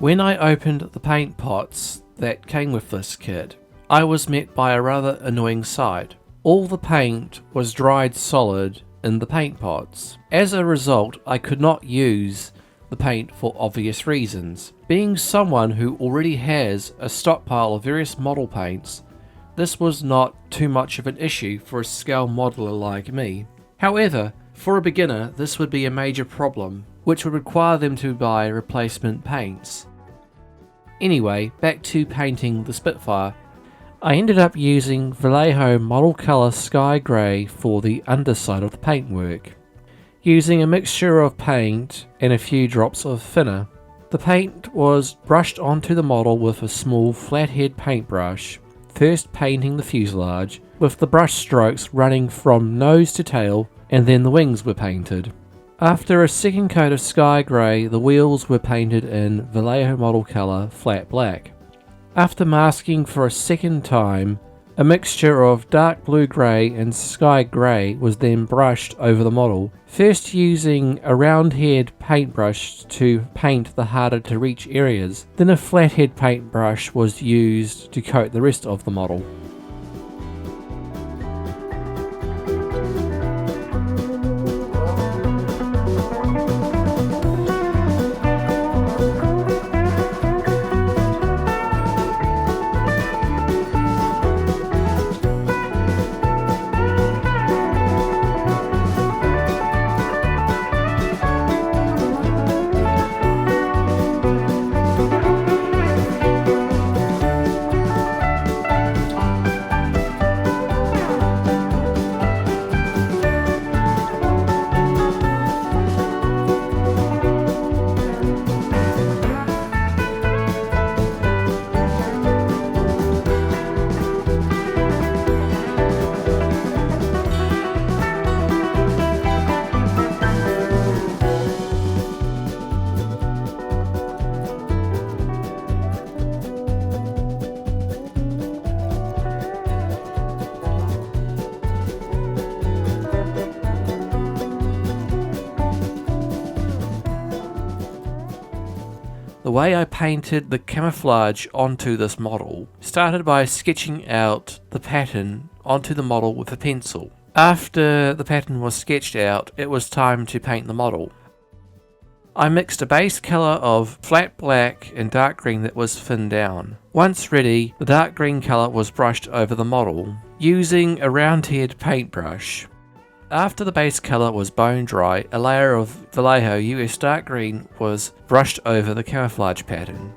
When I opened the paint pots that came with this kit, I was met by a rather annoying sight. All the paint was dried solid in the paint pots. As a result, I could not use the paint for obvious reasons. Being someone who already has a stockpile of various model paints, this was not too much of an issue for a scale modeler like me. However, for a beginner, this would be a major problem, which would require them to buy replacement paints. Anyway, back to painting the Spitfire. I ended up using Vallejo Model Color Sky Grey for the underside of the paintwork, using a mixture of paint and a few drops of thinner. The paint was brushed onto the model with a small flathead paintbrush, first painting the fuselage, with the brush strokes running from nose to tail, and then the wings were painted. After a second coat of sky grey, the wheels were painted in Vallejo Model Color Flat Black. After masking for a second time, a mixture of dark blue grey and sky grey was then brushed over the model, first using a round-head paintbrush to paint the harder to reach areas, then a flathead paintbrush was used to coat the rest of the model. The way I painted the camouflage onto this model started by sketching out the pattern onto the model with a pencil. After the pattern was sketched out, it was time to paint the model. I mixed a base colour of flat black and dark green that was thinned down. Once ready, the dark green colour was brushed over the model using a round-head paintbrush. After the base colour was bone dry, a layer of Vallejo US dark green was brushed over the camouflage pattern.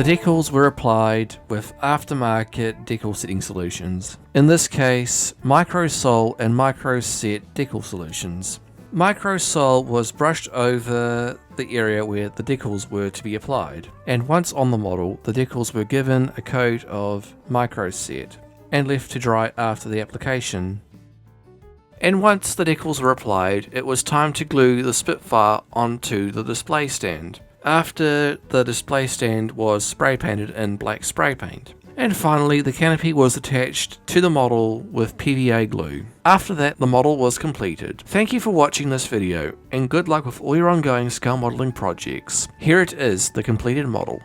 The decals were applied with aftermarket decal setting solutions. In this case, Microsol and Microset decal solutions. Microsol was brushed over the area where the decals were to be applied, and once on the model, the decals were given a coat of Microset and left to dry after the application. And once the decals were applied, it was time to glue the Spitfire onto the display stand, after the display stand was spray painted in black spray paint. And finally, the canopy was attached to the model with PVA glue. After that, the model was completed. Thank you for watching this video, and good luck with all your ongoing scale modeling projects. Here it is, the completed model.